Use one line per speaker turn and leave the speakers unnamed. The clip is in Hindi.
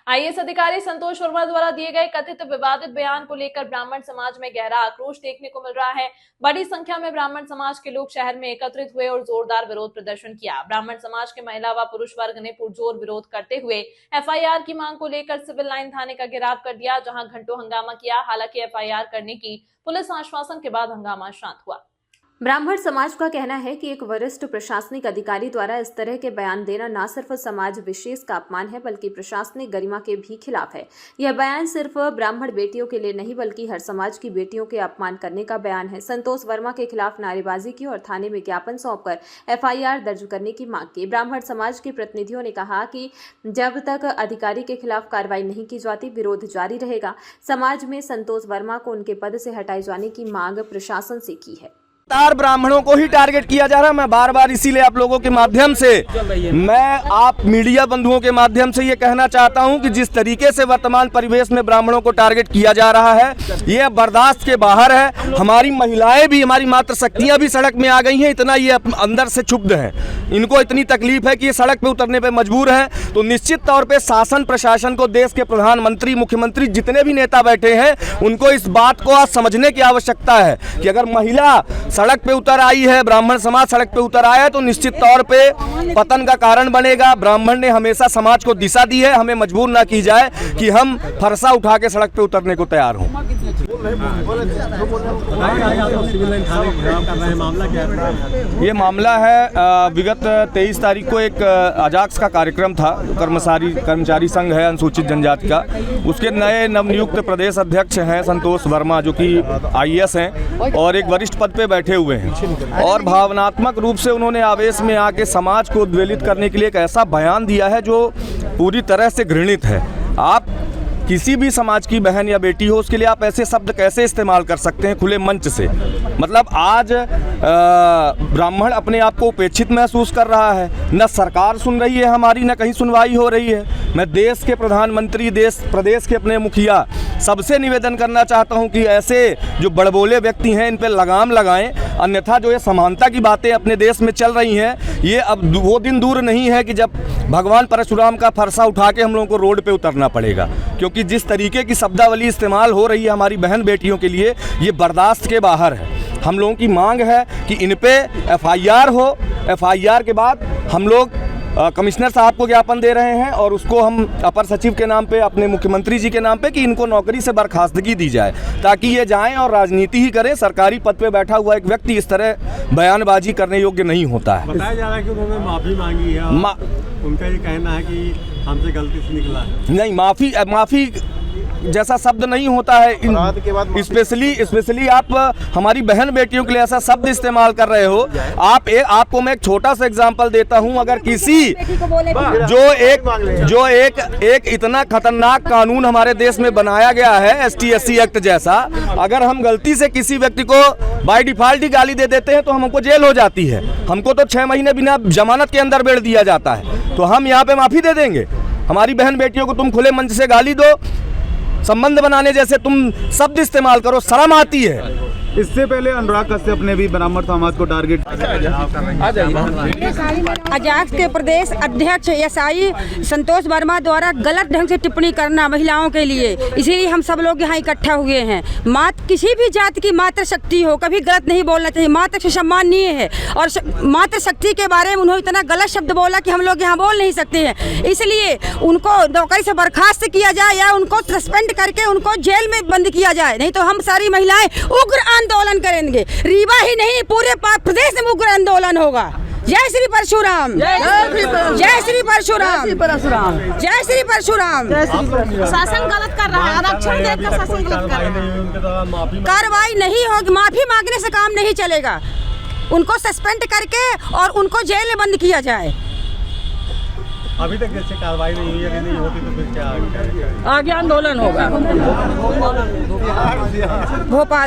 आईएएस अधिकारी संतोष वर्मा द्वारा दिए गए कथित विवादित बयान को लेकर ब्राह्मण समाज में गहरा आक्रोश देखने को मिल रहा है। बड़ी संख्या में ब्राह्मण समाज के लोग शहर में एकत्रित हुए और जोरदार विरोध प्रदर्शन किया। ब्राह्मण समाज के महिला व पुरुष वर्ग ने पुरजोर विरोध करते हुए एफआईआर की मांग को लेकर सिविल लाइन थाने का घेराव कर दिया, जहां घंटों हंगामा किया। हालांकि एफआईआर करने की पुलिस आश्वासन के बाद हंगामा शांत हुआ।
ब्राह्मण समाज का कहना है कि एक वरिष्ठ प्रशासनिक अधिकारी द्वारा इस तरह के बयान देना न सिर्फ समाज विशेष का अपमान है, बल्कि प्रशासनिक गरिमा के भी खिलाफ है। यह बयान सिर्फ ब्राह्मण बेटियों के लिए नहीं, बल्कि हर समाज की बेटियों के अपमान करने का बयान है। संतोष वर्मा के खिलाफ नारेबाजी की और थाने में ज्ञापन सौंपकर एफआईआर दर्ज करने की मांग की। ब्राह्मण समाज के प्रतिनिधियों ने कहा कि जब तक अधिकारी के खिलाफ कार्रवाई नहीं की जाती, विरोध जारी रहेगा। समाज में संतोष वर्मा को उनके पद से हटाए जाने की मांग प्रशासन से की है।
ब्राह्मणों को ही टारगेट किया जा रहा है। मैं बार बार इसीलिए आप लोगों के माध्यम से, मैं आप मीडिया बंधुओं के माध्यम से ये कहना चाहता हूं कि जिस तरीके से वर्तमान परिवेश में ब्राह्मणों को टारगेट किया जा रहा है, ये बर्दाश्त के बाहर है। हमारी महिलाएं भी, हमारी मातृशक्तियां भी सड़क में आ गई हैं। इतना ये अंदर से क्षुब्ध हैं, इनको इतनी तकलीफ है कि ये सड़क पे उतरने पे मजबूर हैं। तो निश्चित तौर पे शासन प्रशासन को, देश के प्रधानमंत्री, मुख्यमंत्री, जितने भी नेता बैठे हैं, उनको इस बात को आज समझने की आवश्यकता है कि अगर महिला सड़क पे उतर आई है, ब्राह्मण समाज सड़क पे उतर आया है, तो निश्चित तौर पे पतन का कारण बनेगा। ब्राह्मण ने हमेशा समाज को दिशा दी है। हमें मजबूर ना की जाए कि हम फरसा उठा के सड़क पे उतरने को तैयार हों। ये मामला है, विगत 23 तारीख को एक अजाक्स का कार्यक्रम था, कर्मचारी संघ है अनुसूचित जनजाति का। उसके नए नवनियुक्त प्रदेश अध्यक्ष हैं संतोष वर्मा, जो कि आईएएस हैं और एक वरिष्ठ पद पे बैठे हुए हैं। और भावनात्मक रूप से उन्होंने आवेश में आके समाज को उद्वेलित करने के लिए एक ऐसा बयान दिया है जो पूरी तरह से घृणित है। आप किसी भी समाज की बहन या बेटी हो, उसके लिए आप ऐसे शब्द कैसे इस्तेमाल कर सकते हैं खुले मंच से? मतलब आज ब्राह्मण अपने आप को उपेक्षित महसूस कर रहा है। न सरकार सुन रही है हमारी, न कहीं सुनवाई हो रही है। मैं देश के प्रधानमंत्री, प्रदेश के अपने मुखिया, सबसे निवेदन करना चाहता हूं कि ऐसे जो बड़बोले व्यक्ति हैं, इन पर लगाम लगाएं। अन्यथा जो ये समानता की बातें अपने देश में चल रही हैं, ये अब वो दिन दूर नहीं है कि जब भगवान परशुराम का फरसा उठा के हम लोगों को रोड पे उतरना पड़ेगा। क्योंकि जिस तरीके की शब्दावली इस्तेमाल हो रही है हमारी बहन बेटियों के लिए, ये बर्दाश्त के बाहर है। हम लोगों की मांग है कि इन पे एफआईआर हो। एफआईआर के बाद हम लोग कमिश्नर साहब को ज्ञापन दे रहे हैं और उसको हम अपर सचिव के नाम पे, अपने मुख्यमंत्री जी के नाम पे, कि इनको नौकरी से बर्खास्तगी दी जाए, ताकि ये जाएं और राजनीति ही करें। सरकारी पद पे बैठा हुआ एक व्यक्ति इस तरह बयानबाजी करने योग्य नहीं होता है।
बताया जा रहा है कि उन्होंने माफ़ी मांगी है। उनका ये कहना है कि हमसे गलती से निकला है।
नहीं, माफ़ी जैसा शब्द नहीं होता है। स्पेशली आप हमारी बहन बेटियों के लिए ऐसा शब्द इस्तेमाल कर रहे हो। आपको मैं एक छोटा सा एग्जांपल देता हूं। अगर किसी जो एक इतना खतरनाक कानून हमारे देश में बनाया गया है, ST/SC एक्ट जैसा, अगर हम गलती से किसी व्यक्ति को बाय डिफॉल्ट ही गाली दे देते हैं तो हमको जेल हो जाती है। हमको तो 6 महीने बिना जमानत के अंदर बेड़ दिया जाता है। तो हम यहाँ पे माफी दे देंगे? हमारी बहन बेटियों को तुम खुले मंच से गाली दो, संबंध बनाने जैसे तुम शब्द इस्तेमाल करो, शर्म आती है।
इससे पहले अनुराग कश्यप ने भी ब्राह्मण समाज को टारगेट
अजाक्स के प्रदेश अध्यक्ष SI संतोष वर्मा द्वारा गलत ढंग से टिप्पणी करना महिलाओं के लिए, इसीलिए हम सब लोग यहाँ इकट्ठा हुए हैं। किसी भी जाति की मातृशक्ति हो, कभी गलत नहीं बोलना चाहिए। मातृ सम्माननीय है और मातृशक्ति के बारे में उन्होंने इतना गलत शब्द बोला कि हम लोग यहाँ बोल नहीं सकते हैं। इसलिए उनको नौकरी से बर्खास्त किया जाए या उनको सस्पेंड करके उनको जेल में बंद किया जाए, नहीं तो हम सारी महिलाएं उग्र आंदोलन करेंगे। रीवा ही नहीं, पूरे प्रदेश में उग्र आंदोलन होगा। जय श्री परशुराम, जय श्री परशुराम, जय श्री परशुराम।
शासन गलत कर रहा है, आरक्षण देकर शासन गलत कर रहा है।
कार्रवाई नहीं होगी, माफी मांगने से काम नहीं चलेगा। उनको सस्पेंड करके और उनको जेल में बंद किया जाए।
अभी तक जैसे कार्रवाई नहीं हुई, नहीं होती तो फिर क्या
आगे आंदोलन होगा। भोपाल